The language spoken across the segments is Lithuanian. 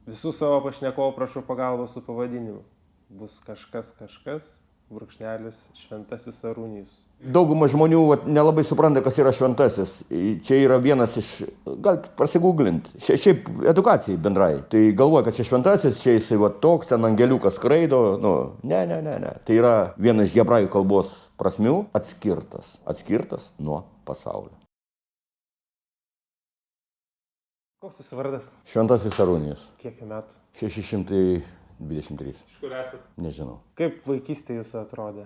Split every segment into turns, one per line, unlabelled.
Visų savo pašnekovų prašau pagalbos su pavadinimu. Bus kažkas, brūkšnelis Šventasis Arūnijus.
Dauguma žmonių nelabai supranta, kas yra šventasis. Čia yra vienas iš, gal prasigūglinti, šiaip edukacijai bendrai. Tai galvoja, kad čia šventasis, čia jisai toks, ten angeliukas skraido. Ne. Tai yra vienas iš hebrajų kalbos prasmių atskirtas nuo pasaulio.
Koks tas vardas?
Šventasis Arūnijus.
Kiek metų?
623.
Iš kur esat?
Nežinau.
Kaip vaikystė jūsų atrodė?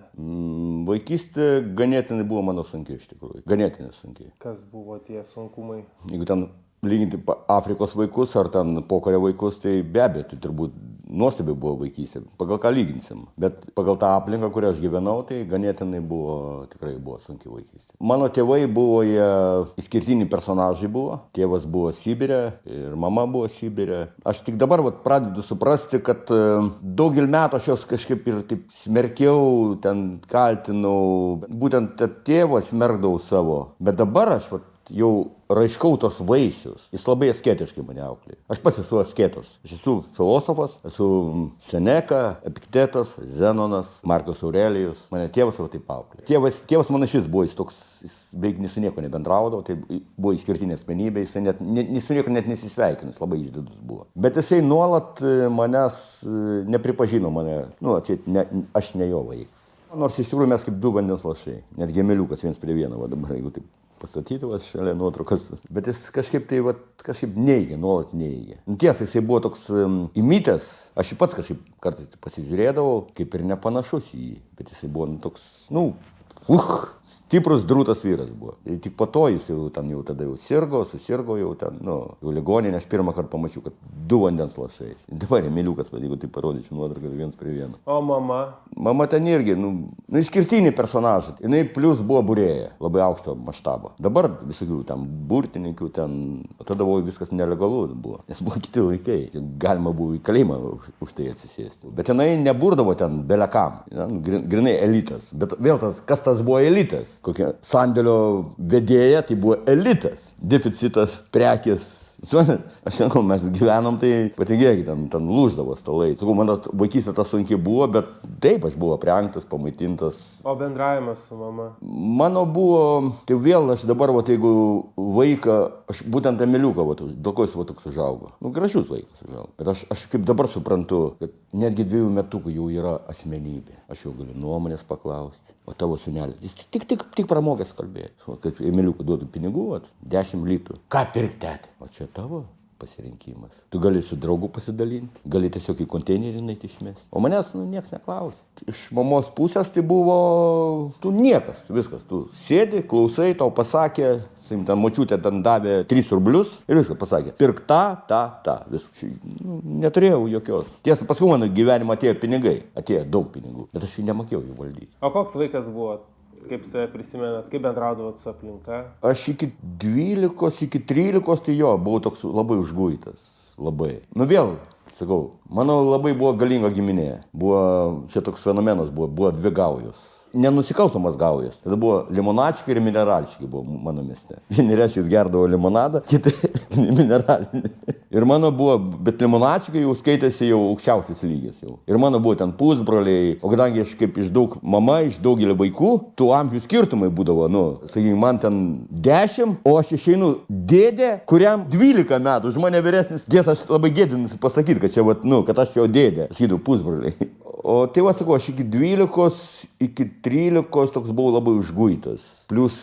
Vaikystė ganėtinai buvo mano sunkiai iš tikrųjų. Ganėtinai sunkiai.
Kas buvo tie sunkumai?
Jeigu ten lyginti Afrikos vaikus ar ten pokario vaikus, tai be abejo, tai turbūt nuostabiai buvo vaikystė. Pagal ką lyginsim. Bet pagal tą aplinką, kurią aš gyvenau, tai ganėtinai tikrai buvo sunkiai vaikystė. Mano tėvai buvo, jie išskirtiniai personažai buvo. Tėvas buvo Sibire ir mama buvo Sibire. Aš tik dabar pradedu suprasti, kad daugelį metų aš jos kažkaip ir taip smerkiau, ten kaltinau. Būtent tėvą smerkdavau savo. Bet dabar aš jau raiškau tos vaisius. Jis labai asketiškai mane auklėjo. Aš pats esu asketas. Aš esu filosofas, esu Seneka, Epiktetas, Zenonas, Markas Aurelijus. Mane tėvas savo taip auklėjo. Tėvas mano šis buvo, jis beveik su nieko nebendraudavo, tai buvo išskirtinė asmenybė, jis su nieko net nesisveikinęs, labai išdidus buvo. Bet jisai nuolat manęs nepripažino mane, aš ne jo vaikas. Nors iš tikrųjų mes kaip du vandens lašai, net gemeliukas viens prie vieno, dabar jeigu taip pastatyti šalia nuotraukas. Bet jis kažkaip neigia, nuolat neigia. Tiesa, jisai buvo toks įmitęs, aš jį pats kažkaip kartais pasižiūrėdavau, kaip ir nepanašus į jį, bet jisai buvo toks, stiprus drūtas vyras buvo. Ir tik po to jis jau tada susirgo jau ten, jau ligoninė, aš pirmą kartą pamačiau, kad du vandens lašai. Dabar emiliukas, jeigu tai parodyčiau nuotrauką viens prie vieno.
O mama?
Mama ten irgi, išskirtiniai personažai. Jinai plus buvo būrėja, labai aukšto maštabo. Dabar visokių ten burtininkų, tada buvo viskas nelegalu buvo, nes buvo kiti laikai. Galima buvo į kalėjimą už tai atsisėsti. Bet jinai neburdavo ten belekam, grinai elitas. Bet vėl kas tas buvo elitas? Kokia sandėlio vedėja, tai buvo elitas. Deficitas, prekės. Aš žinau, mes gyvenom, tai patingėkit, ten lūždavo stalai. Sakau, mano vaikystė ta sunkiai buvo, bet taip, aš buvau aprengtas, pamaitintas.
O bendravimas su mama?
Mano buvo, tai vėl aš dabar, jeigu vaiką, aš būtent emiliuką, dėl ko jis toks užaugo. Gražus vaikas užaugo. Bet aš kaip dabar suprantu, kad netgi 2 metukų jau yra asmenybė. Aš jau galiu nuomonės paklausti. O tavo sūnelis, jis tik pramokęs kalbėti. Kaip emiliukų duodu pinigų, 10 litrų. Ką pirkti, tėti? O čia tavo pasirinkimas. Tu gali su draugu pasidalinti, gali tiesiog į konteinerį nueiti išmesti. O manęs niekas neklausė. Iš mamos pusės tai buvo, tu niekas, viskas. Tu sėdi, klausai, tau pasakė, ten močiutė ten davė 3 rublius ir viską pasakė. Pirk tą, viską. Neturėjau jokios. Tiesa, paskui mano gyvenimą atėjo pinigai, atėjo daug pinigų, bet aš jų nemokėjau jų valdyti.
O koks vaikas buvo? Kaip save prisimenat, kaip bendraudavot su aplinka?
Aš iki 12, iki 13, tai buvau toks labai užguitas. Labai. Vėl, sakau, mano labai buvo galinga giminė. Čia toks fenomenas buvo 2 gaujos. Nenusikalstamas gaujas. Tada buvo limonačikai ir mineralčikai buvo mano mieste. Vieni reiškia gerdavo limonadą, kiti mineralinį. Ir mano buvo, bet limonačikai jau skaitėsi jau aukščiausias lygis jau. Ir mano buvo ten pusbroliai, o kadangi aš kaip iš daugelio vaikų, tų amžių skirtumai būdavo, sakykime, man ten 10, o aš išeinu dėdė, kuriam 12 metų, už mane vyresnis. Tiesa, aš labai gėdinusi pasakyti, kad čia, kad aš jo dėdė, sakydavau pusbroliai. O tai sakau, aš iki 12, iki 13 toks buvau labai užguitas. Plius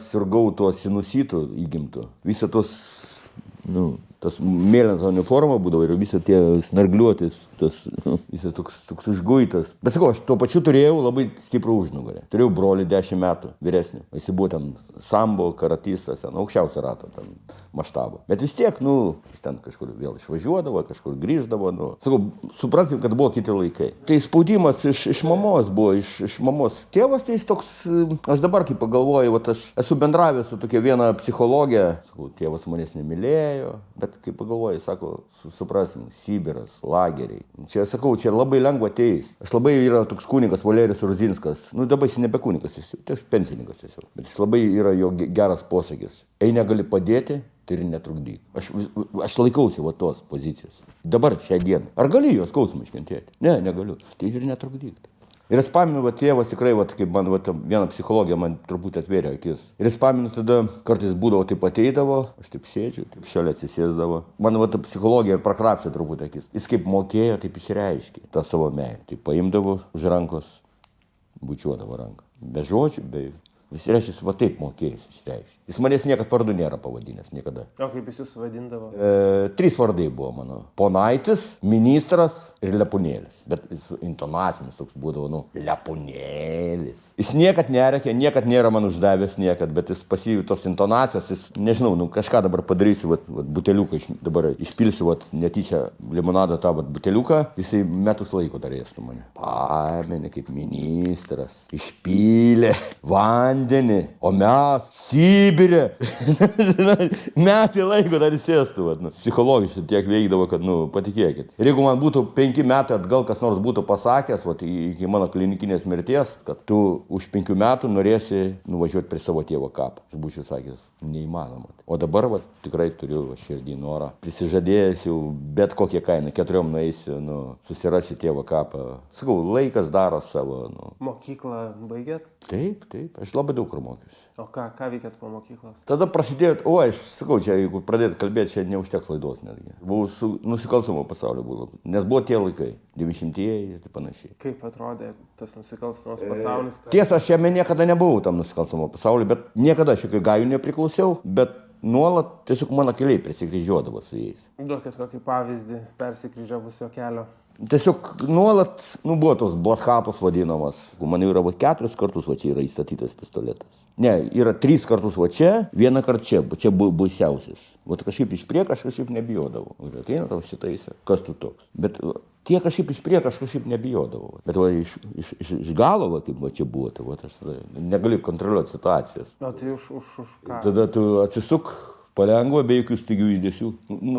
sirgau tuo sinusitu įgimtu. Visą tas mėlynas uniforma būdavo ir visi tie snargliuotis, visas toks užguitas. Bet sakau, aš tuo pačiu turėjau labai stiprų užnugarį. Turėjau brolį 10 metų vyresnį. Jis buvo ten sambo, karatistas, aukščiausio rato maštabo. Bet vis tiek, jis ten kažkur vėl išvažiuodavo, kažkur grįždavo. Sakau, supratim, kad buvo kiti laikai. Tai spaudimas iš mamos buvo, iš mamos. Tėvas tai jis toks, aš dabar kaip pagalvoju, aš esu bendravęs su tokia viena psichologė. Sakau, tėvas manęs nemylėjo, bet kaip pagalvoju, sako, suprasim, Sibiras, lageriai. Čia, sakau, čia labai lengva ateis. Aš labai yra toks kunigas Valerijus Rudzinskas. Dabar jis nebe kunigas, jis pensininkas tiesiog. Bet jis labai yra jo geras posakis. Negali padėti, tai ir netrukdyk. Aš laikausi va tos pozicijos. Dabar šią dieną. Ar gali jos skausmą iškentėti? Ne, negaliu. Tai ir netrukdyk. Ir aš paminu, va, tėvas tikrai, va, kaip man, va, viena psichologija man truputį atvėrė akis. Ir aš paminu, tada kartais būdavo taip ateidavo, aš taip sėdžiu, taip šalia atsisėsdavo. Man va, ta psichologija ir prakrapšė truputį akis. Jis kaip mokėjo, taip išreiškė tą savo meilę. Tai paimdavo už rankos, bučiuodavo ranką. Be žodžių, be... Jis reiškia, va taip mokėjęs išreikšti. Jis manęs niekad vardu nėra pavadinęs, niekada.
O kaip jis jūs vadindavo?
3 vardai buvo mano. Ponaitis, ministras ir Lepunėlis. Bet su intonacijomis toks būdavo, Lepunėlis. Jis niekad nerekė, niekad nėra man uždavęs niekad, bet jis pasijuo tos intonacijos, jis, nežinau, kažką dabar padarysiu, buteliuką dabar išpilsiu, netyčia limonado tą buteliuką, jisai metus laiko dar ėstų mane. Pamenė kaip ministras, išpylė vandenį, o mes Sibirė. Metai laiko dar įsėstų. Psichologiškai tiek veikdavo, kad, patikėkit. Ir jeigu man būtų 5 metai atgal kas nors būtų pasakęs, iki mano klinikinės mirties, kad tu už 5 metų norėsi nuvažiuoti prie savo tėvo kapą. Aš būčiau sakęs, neįmanoma. O dabar tikrai turiu širdį norą. Prisižadėjęs jau bet kokią kainą, 4 nueisiu, susirasiu tėvo kapą. Sakau, laikas daro savo.
Mokyklą baigėt?
Taip, aš labai daug kur mokiausi.
O ką veikėt po mokyklos?
Tada prasidėjo, aš sakau, čia jeigu pradėt kalbėti, čia neužteks laidos netgi. Buvau su nusikalstamo pasaulio buvo, nes buvo tie laikai, 90-ieji ir panašiai.
Kaip atrodė tas nusikalstamas pasaulis?
Tiesa, aš jame niekada nebuvau tam nusikalstamo pasauliu, bet niekada aš jokių gajų nepriklausiau, bet nuolat tiesiog mano keliai persikryžiuodavo su jais.
Duokit kokį pavyzdį persikryžiavusio kelio.
Tiesiog nuolat, buvo tos blachatos vadinamas. Man jau yra 4 kartus, čia yra įstatytas pistoletas. Ne, yra 3 kartus čia, 1 kart čia baisiausias. Kažkaip iš priekio aš kažkaip nebijodavau. Ateina tau šitaise, kas tu toks. Bet tie kažkaip iš priekio aš kažkaip nebijodavau. Bet iš galo, kaip čia buvo, aš negaliu kontroliuoti situacijas.
O tai už ką?
Tada tu atsisuk palengva, be jokių staigių judesių.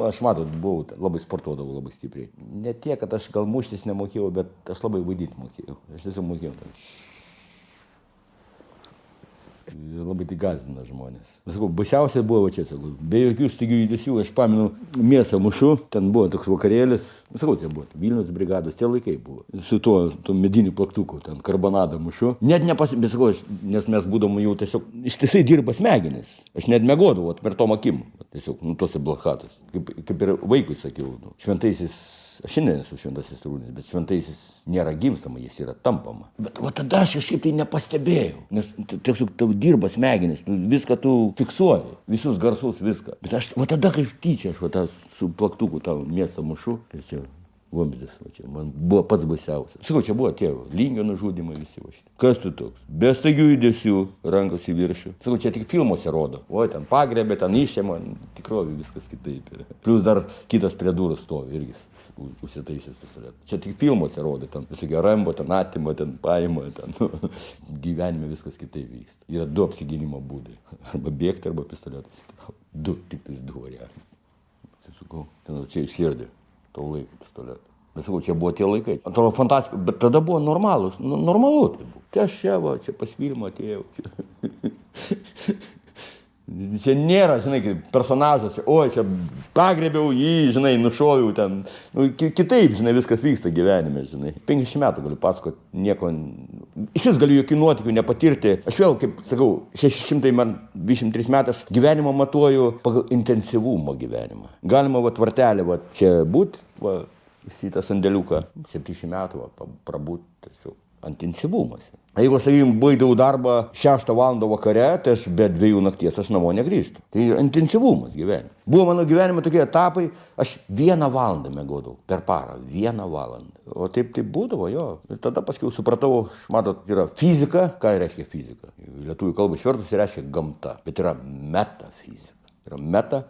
Aš buvau, labai sportuodavau labai stipriai. Ne tiek, kad aš gal muštis nemokėjau, bet aš labai vaidinti mokėjau. Aš tiesiog mokėjau. Labai tai gąsdina žmonės. Sakau, baisiausiai buvo čia, sakau, be jokių staigių judesių. Aš pamenu, mėsą mušu, ten buvo toks vakarėlis. Sakau, tai buvo Vilniaus brigados, tie laikai buvo. Su tuo mediniu plaktuku, ten karbonadą mušu. Net bet sakau, nes mes būdavom jau tiesiog ištisai dirba smegenis. Aš net mėgodavau per tom akim. Tiesiog, tose blachatos. Kaip ir vaikui sakiau, šventaisiais. Aš šiandien esu šventasis Arūnas, bet šventaisiais nėra gimstama, jis yra tampama. Bet tada aš kažkaip tai nepastebėjau, nes tiesiog tau dirba smegenis, viską tu fiksuoji, visus garsus, viską. Bet aš tada kaip tyčia, aš su plaktuku tą mėsą mušu ir čia vamzdis, man buvo pats baisiausias. Sakau, čia buvo tie Lingio nužudymai visi. Kas tu toks? Be staigių judesių, rankos į viršų. Sakau, čia tik filmuose rodo. Ten pagrebė, ten išėma, tikrovė viskas kitaip. Plius dar kitas prie durų stovi irgi. Užsitaisęs pistoletą. Čia tik filmuose rodo, ten visokie Rambo, ten atima, ten paima, ten gyvenime viskas kitaip vyksta. Yra 2 apsigynimo būdai. Arba bėgti, arba pistoletas. 2, tik tais 2 variantai. Sakau, čia iširdė, tau laikai pistoletą. Bet sakau, čia buvo tie laikai. Atrodo fantastika, bet tada buvo normalu tai buvo. Tai aš čia pas filmą atėjau. Čia nėra, kaip personažas, čia pagrėbiau jį, nušoviau ten. Kitaip, viskas vyksta gyvenime, 50 metų galiu pasakoti, nieko, iš vis galiu jokių nuotykių nepatirti. Aš vėl, kaip sakau, 623 metų aš gyvenimą matuoju pagal intensyvumą gyvenimą. Galima tvartelį čia būti, į tą sandėliuką, 700 metų prabūt, tiesiog intensyvumas. Jeigu, baigdavau darbą 6 valandą vakare, tai aš be 2 nakties aš namo negrįžtu. Tai intensyvumas gyvenime. Buvo mano gyvenime tokie etapai, aš 1 valandą miegodavau per parą, 1 valandą. O taip būdavo, jo. Ir tada paskui supratau, yra fizika. Ką reiškia fizika? Lietuvių kalbą išvertus reiškia gamta, bet yra metafizika. Yra meta.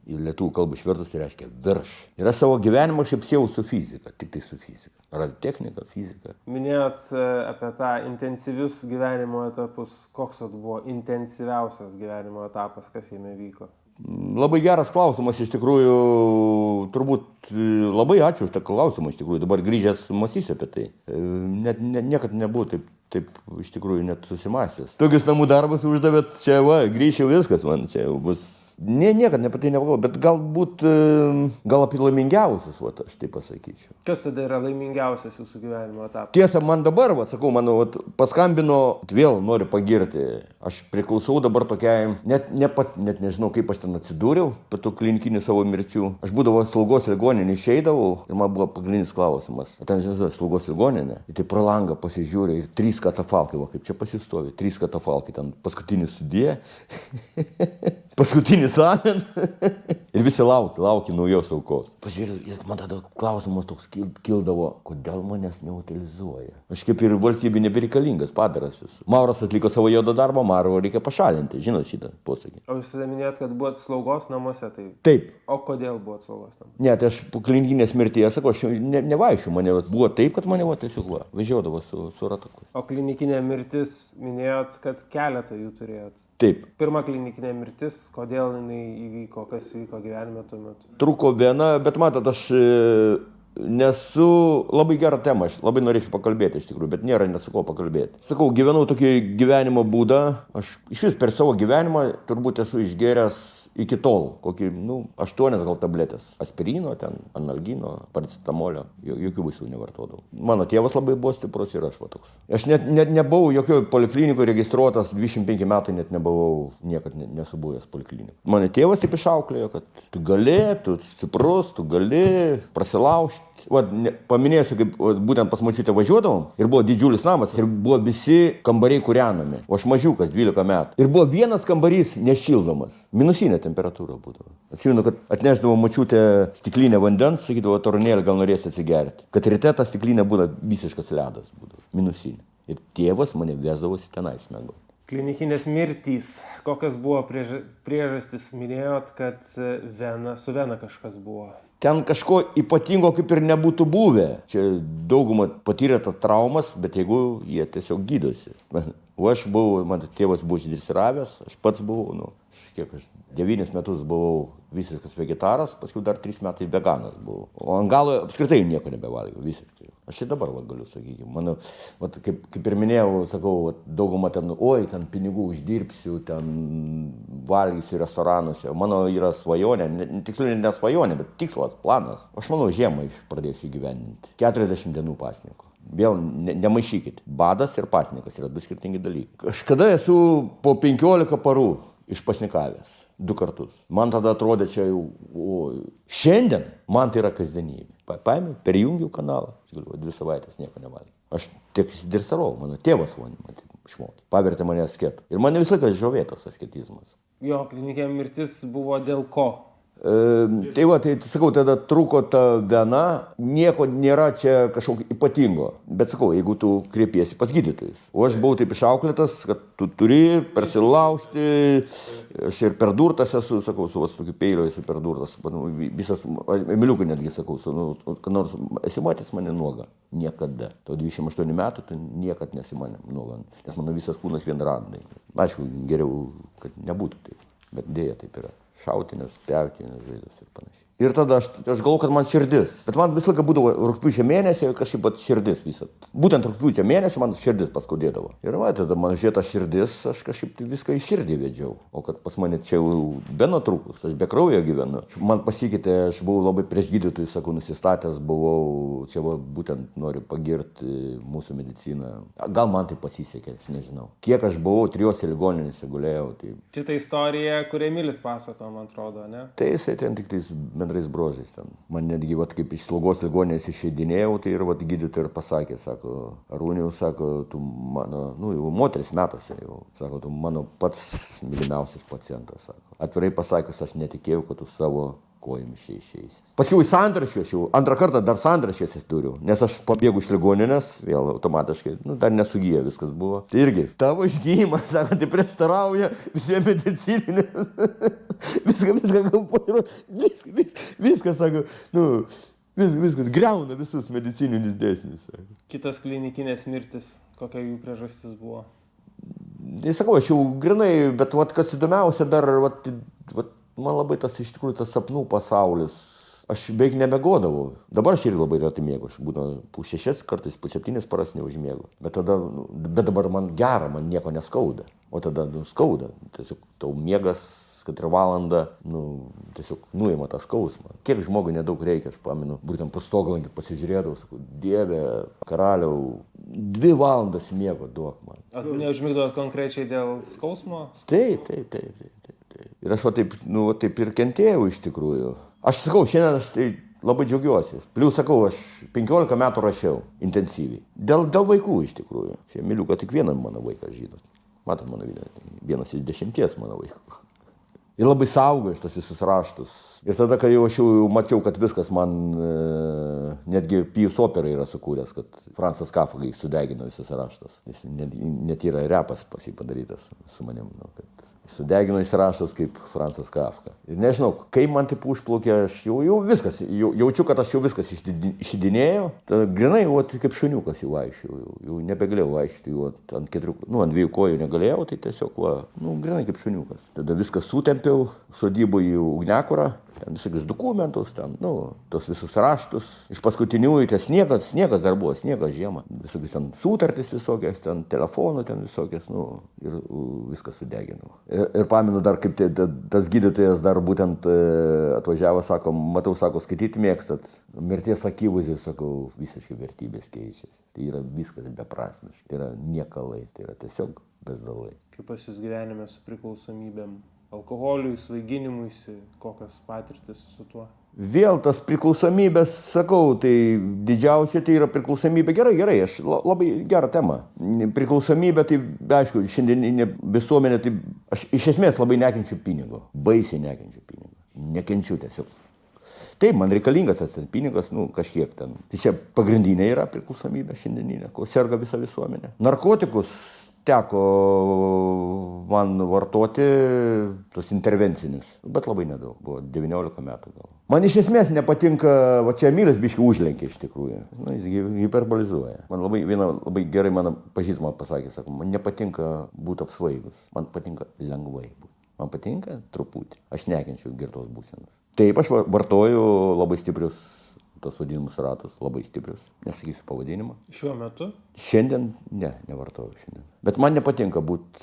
Ir lietuvių kalbą išvertus tai reiškia virš. Ir aš savo gyvenimą šiaip siejau su fizika, tik tai su fizika. Radiotechnika, fizika.
Minėjot apie tą intensyvius gyvenimo etapus. Koks buvo intensyviausias gyvenimo etapas, kas jame vyko?
Labai geras klausimas, iš tikrųjų, turbūt labai ačiū už tą klausimą, iš tikrųjų, dabar grįžęs mąstysiu apie tai. Niekad nebuvau taip iš tikrųjų net susimąstęs. Tokius namų darbus uždavėt, čia grįšiu viskas, man čia jau bus Niekad apie tai negalvoju, bet galbūt, gal apie laimingiausius, aš tai pasakyčiau.
Kas tada yra laimingiausias jūsų gyvenimo etapas?
Tiesa, man dabar, sakau, mano paskambino, vėl noriu pagirti. Aš priklausau dabar tokiai, net nežinau, kaip aš ten atsidūriau, po tų klinikinių savo mirčių. Aš būdavo slaugos ligoninė, išeidavau ir man buvo pagrindinis klausimas. Ten, žinai, slaugos ligoninė, tai pro langą pasižiūrė ir 3 katafalkai, va, kaip čia pasistovi, 3 katafalkai, ten paskutinis sudė, paskutinis amen ir visi laukia naujos aukos. Pažiūrėjau, man tada klausimas toks kildavo, kodėl manęs neutilizuoja. Aš kaip ir valstybė nebereikalingas, padaras esu. Mauras atliko savo juodą darbą, Mauro reikia pašalinti, žinot šitą posakį.
O jūs tada minėjot, kad buvot slaugos namuose, tai...
Taip.
O kodėl buvot slaugos namuose?
Ne, tai aš po klinikinės mirties, sakau, aš nevaišiu, mane buvo taip, kad mane tiesiog važiuodavo su ratuku.
O klinikinė mirtis, minėjot, kad keletą jų turėjot.
Taip.
Pirma klinikinė mirtis, kodėl jinai įvyko, kas įvyko gyvenime tuo metu?
Truko viena, bet matot, aš nesu labai gerą temą, aš labai norėčiau pakalbėti iš tikrųjų, bet nėra nesu ko pakalbėti. Sakau, gyvenau tokį gyvenimo būdą, aš iš vis per savo gyvenimą turbūt esu išgėręs iki tol, kokį, 8 gal tabletės. Aspirino, ten, analgino, paracetamolio, jokių vaistų nevartodavau. Mano tėvas labai buvo stiprus ir aš toks. Aš net nebuvau jokio poliklinikų registruotas, 25 metai net nebuvau, niekad nesu buvęs poliklinikų. Mano tėvas taip išauklėjo, kad tu gali, tu stiprus, tu gali prasilaužti. Paminėsiu, kaip būtent pas močiutę važiuodavom ir buvo didžiulis namas ir buvo visi kambariai kūrenami, o aš mažiukas, 12 metų. Ir buvo vienas kambarys nešildomas, minusinė temperatūra būdavo. Atsimenu, kad atnešdavo močiutę stiklinę vandens, sakydavo, Torunėlį, gal norėsi atsigerti. Kad ryte ta stiklinė būdavo visiškas ledas, būdavo minusinė. Ir tėvas mane vesdavosi tenais mėgoti.
Klinikinės mirtys. Kokios buvo priežastys? Minėjot, kad su vena kažkas buvo.
Ten kažko ypatingo kaip ir nebūtų buvę. Čia dauguma patyrė tas traumas, bet jeigu jie tiesiog gydosi. O aš buvau, man tėvas buvo išdresiravęs, aš pats buvau, 9 metus buvau visiškas vegetaras, paskui dar 3 metai veganas buvau. O ant galo apskritai nieko nebevalgiau, visiškai. Aš ir dabar galiu, sakykime. Mano, kaip ir minėjau, sakau, dauguma ten, ten pinigų uždirbsiu, ten valgysiu restoranuose. Mano yra svajonė, tiksliau ne svajonė, bet tikslas, planas. Aš manau, žiemą pradėsiu gyveninti. 40 dienų pasniko. Vėl nemaišykit. Badas ir pasnikas yra 2 skirtingi dalykai. Kažkada esu po 15 parų išpasnikavęs 2 kartus. Man tada atrodė čia jau, šiandien man tai yra kasdienybė. Paėmiau, perjungiau kanalą, 2 savaitės nieko nevalgiau. Aš tiek įsidirsarau, mano tėvas mane išmokė, pavertė mane asketu. Ir mane visą laiką žavėtas asketizmas.
Jo, klinikinė mirtis buvo dėl ko?
Tai sakau, tada truko ta vena, nieko nėra čia kažkokio ypatingo. Bet sakau, jeigu tu kreipiesi pas gydytojus. O aš buvau taip išauklėtas, kad tu turi persilaužti, aš ir perdurtas esu, sakau, su tokiu peiliu esu perdurtas. Visas, emiliukų netgi sakau, kad nors esi matęs mane nuogą. Niekada. Tau 28 metų, tu niekad nesi mane nuogą. Nes mano visas kūnas vien randai. Aišku, geriau, kad nebūtų taip. Bet dėja taip yra. Šautinės, pjautinės žaizdos ir panašiai. Ir tada aš galvoju, kad man širdis. Bet man visą laiką būdavo rugpjūčio mėnesį kažkaip širdis visą. Būtent rugpjūčio mėnesį man širdis paskaudėdavo. Ir tada man žiūrėta širdis, aš kažkaip viską į širdį vedžiau. O kad pas mane čia jau be nutrūkus, aš be kraujo gyvenu. Man pasikeitė, aš buvau labai prieš gydytojus, sakau, nusistatęs buvau, čia būtent noriu pagirti mūsų mediciną. Gal man tai pasisekė, aš nežinau. Kiek aš buvau 3 ligoninėse gulėjau. Tai...
Šitą istoriją, kurią Emilis pasako, man atrodo, ne?
Tai jisai ten tik tais bendrais brožais ten. Man netgi, kaip iš slaugos ligoninės išeidinėjau, tai ir gydytojai ir pasakė, sako, Arūniau, sako, tu mano, jau moteris metuose jau, sako, tu mano pats mylimiausias pacientas, sako. Atvirai pasakius, aš netikėjau, kad tu savo kojomis išeisi. Paskiau į santraškės jau, antrą kartą dar santraškės turiu, nes aš pabėgu iš ligoninės, vėl automatiškai, dar nesugyja viskas buvo. Tai irgi, tavo išgyjimas, sako, tai prieštarauja visiems medicininės. Viskas, sako, viskas griauna visus medicininius dėsnius.
Kitos klinikinės mirtis, kokia jų priežastis buvo?
Tai sakau, aš jau grinai, bet kas įdomiausia dar, man labai tas iš tikrųjų tas sapnų pasaulis. Aš beveik nebegodavau. Dabar aš ir labai retai mėgau. Aš būna po 6, kartais po 7 paras neužmėgau. Bet dabar man gera, man nieko neskauda. O tada skauda. Tiesiog tau miegas kad ir valandą, tiesiog nuima tą skausmą. Kiek žmogui nedaug reikia, aš pamenu, būtent po stoglankį pasižiūrėdavau, sakau, Dieve, karaliau, 2 valandas miego duok man.
Neužmigdavot konkrečiai dėl skausmo?
Taip. Ir aš taip ir kentėjau iš tikrųjų. Aš sakau, šiandien aš tai labai džiaugiuosi. Plius sakau, aš 15 metų rašiau intensyviai. Dėl vaikų iš tikrųjų. Čia Miliuką tik vieną mano vaiką žinot. Matot mano vienas iš 10 mano vaikų. Ir labai saugo iš tos visus raštus. Ir tada, kai jau aš jau mačiau, kad viskas man, netgi Pijus Opera yra sukūręs, kad Francas Kafka sudegino visus raštus. Net yra repas pas jį padarytas su manim. Kad sudegino jis raštus kaip Francas Kafka. Ir nežinau, kai man taip užplaukė, aš jau viskas, jaučiu, kad aš jau viskas išidinėjau. Grinai, kaip šuniukas jau vaikščiau, jau nebegalėjau vaikščioti, ant 2 kojų negalėjau, tai tiesiog, grinai kaip šuniukas. Tada viskas sutempiau, sodybų į ugnekurą, ten visokius dokumentus, ten, tos visus raštus. Iš paskutiniųjų, ten sniegas dar buvo, sniegas žiemą. Visokius ten sutartis visokias, ten telefonų ten visokias, ir viskas sudeginau. Ir pamenu dar, kaip tas gydytojas dar būtent atvažiavo, sako, matau, sako, skaityti mėgstat. Mirties akivaizdžiai, sakau, visiškai vertybės keičiasi. Tai yra viskas beprasmiškai, tai yra niekalai, tai yra tiesiog bezdalai.
Kaip pas jūs gyvenime su priklausomybėm? Alkoholiui, svaiginimuisi, kokios patirtis su tuo?
Vėl tas priklausomybės, sakau, tai didžiausia tai yra priklausomybė. Gerai, aš labai gerą temą. Priklausomybė, tai aišku, šiandieninė visuomenė, tai aš iš esmės labai nekenčiu pinigo. Baisiai nekenčiu pinigo. Nekenčiu tiesiog. Taip, man reikalingas tas pinigas, kažkiek ten. Tai čia pagrindinė yra priklausomybė šiandieninė, ko serga visa visuomenė. Narkotikus teko man vartoti tos intervencinius, bet labai nedaug, buvo 19 metų gal. Man iš esmės nepatinka, čia Emilis biškį užlenkė iš tikrųjų, jis hiperbolizuoja. Man labai gerai mano pažįstama pasakė, sako, man nepatinka būti apsvaigus, man patinka lengvai būti. Man patinka truputį, aš nekenčiu girtos būsenos. Taip, aš vartoju labai stiprius tos vadinimus ratus, labai stiprius, nesakysiu pavadinimą.
Šiuo metu?
Šiandien nevartoju šiandien. Bet man nepatinka būti,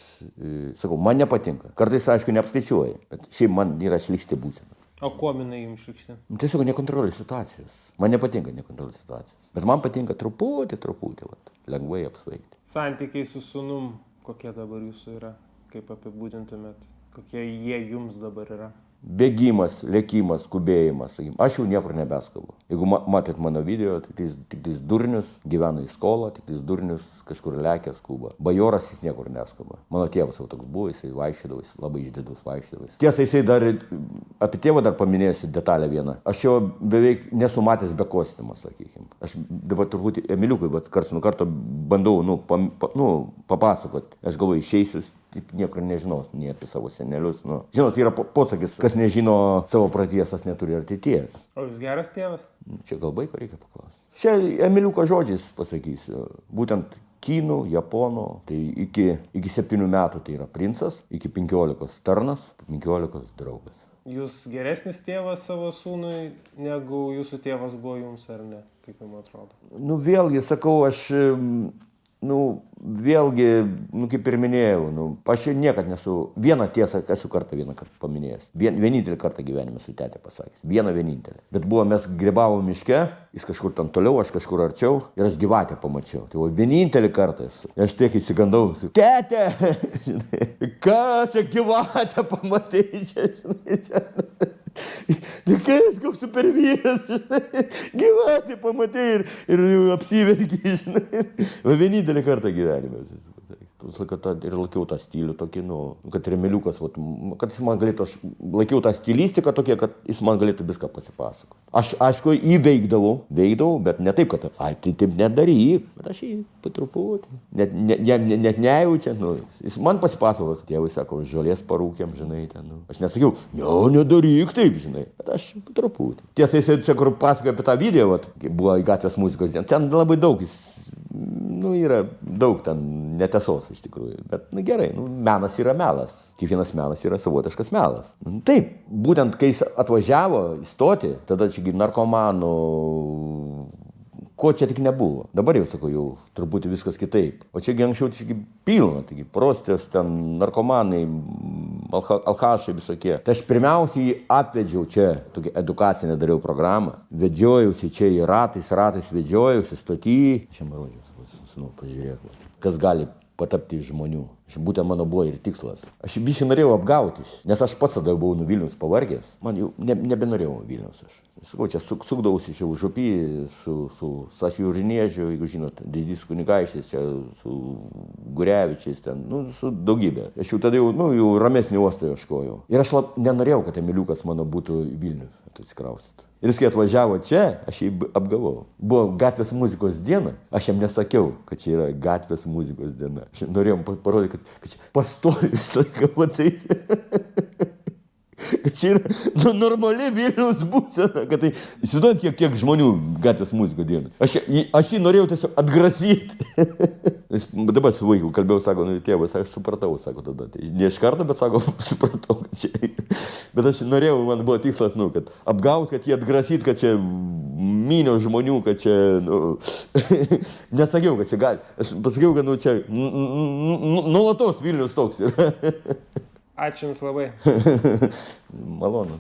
sakau, man nepatinka. Kartais, aišku, neapskaičiuoju, bet šiaip man yra šlykšti būsena.
O kuo jinai jums šlykšti?
Tiesiog nekontroliuoju situacijos. Man nepatinka nekontroliuoti situacijos. Bet man patinka truputį, lengvai apsvaigti.
Santykiai su sūnum, kokie dabar jūsų yra? Kaip apibūdintumėt? Kokie jie jums dabar yra?
Bėgimas, lėkimas, skubėjimas. Aš jau niekur nebeskubu. Jeigu matėt mano video, tik tais durnius gyvena į skolą, tik tais durnius kažkur lekia, skuba. Bajoras jis niekur neskuba. Mano tėvas jau toks buvo, jisai vaikščiodavo, jis labai išdidus vaikščiodavo. Tiesa, jisai dar, apie tėvą dar paminėsiu detalę vieną. Aš jo beveik nesu matęs be kostiumo, sakykime. Aš dabar turbūt Emiliukui, bet karts nuo karto bandau, papasakot. Aš galvoju, išeisiu. Taip niekur nežinos, nei apie savo senelius. Žinot, yra posakis, kas nežino savo praties, tas neturi ateities.
O jūs geras tėvas?
Čia gal vaiko reikia paklausti. Čia Emiliuko žodžiais pasakysiu. Būtent kinų, japonų, tai iki 7 metų tai yra princas, iki 15 tarnas, 15 draugas.
Jūs geresnis tėvas savo sūnui, negu jūsų tėvas buvo jums, ar ne? Kaip jums atrodo?
Vėlgi, sakau, aš... vėlgi, kaip ir minėjau, aš niekad nesu, vieną tiesą esu vieną kartą paminėjęs, vienintelį kartą gyvenime su tetė pasakęs, vienintelį. Bet mes grybavom miške, jis kažkur ten toliau, aš kažkur arčiau ir aš gyvatę pamačiau. Tai vienintelį kartą esu. Aš tiek įsigandau, tetė, ką čia gyvatę pamatei, žinai. Kas, koks super vyras, žinai, gyvatį pamatei ir apsiverki, žinai. Vienintelį kartą gyvenime. Ir laikiau tą stilių tokį, kad Emiliukas, kad jis man galėtų, aš laikiau tą stilistiką tokia, kad jis man galėtų viską pasipasakoti. Aš, aišku, jį veikdavau, bet ne taip, kad, tai taip nedaryk, bet aš jį patruputį, net nejaučiant, jis man pasipasakos, tėvai sako, žolės parūkėm, žinai, ten, aš nesakiau, nedaryk taip, žinai, bet aš patruputį. Tiesa, jis čia, kur pasakoja apie tą video, buvo į gatvės muzikos dieną, ten labai daug, yra daug ten netiesos iš tikrųjų, bet gerai, menas yra melas, kiekvienas menas yra savotiškas melas. Taip, būtent kai jis atvažiavo įstoti, tada čia narkomanų, ko čia tik nebuvo. Dabar jau sakau, jau truputį viskas kitaip. O čia anksčiau pilna, taigi prostės, ten narkomanai, alkašai visokie. Tai aš pirmiausiai jį atvedžiau čia, tokią edukacinę dariau programą, vedžiojausi čia į ratais vedžiojausi, stoty. Čia marodžiau, pažiūrėk, kas gali patapti iš žmonių. Būtent mano buvo ir tikslas. Aš biškai norėjau apgauti, nes aš pats tada buvau nuo Vilniaus pavargęs. Man jau nebenorėjau Vilniaus aš. Sakau, čia sukdavausi čia užupį su Stasiu Urniežiu, jeigu žinot, didys kunigaikštis, čia su Gurevičiais, ten, su daugybė. Aš jau tada jau ramesnį uostą ieškojau. Ir aš nenorėjau, kad Emiliukas mano būtų į Vilnių atsikraustyt. Ir jis kai atvažiavo čia, aš jį apgavau. Buvo gatvės muzikos diena, aš jam nesakiau, kad čia yra gatvės muzikos diena. Aš norėjom parodyti, kad čia pastovi visą laiką matai. Kad čia yra normali Vilniaus būsena, kad tai, įsivaizduojant, kiek žmonių gatvės muzikos diena. Aš jį norėjau tiesiog atgrasyti. Dabar su vaiku kalbėjau, sako, tėvas, aš supratau, sako tada. Tai ne iš karto, bet sako, supratau, kad čia. Bet aš norėjau, man buvo tikslas, kad apgauti, kad jį atgrasyti, kad čia minio žmonių, kad čia, nesakiau, kad čia gali. Aš pasakiau, kad čia nuolatos Vilnius toks yra.
Ačiū Jums labai.
Malonu.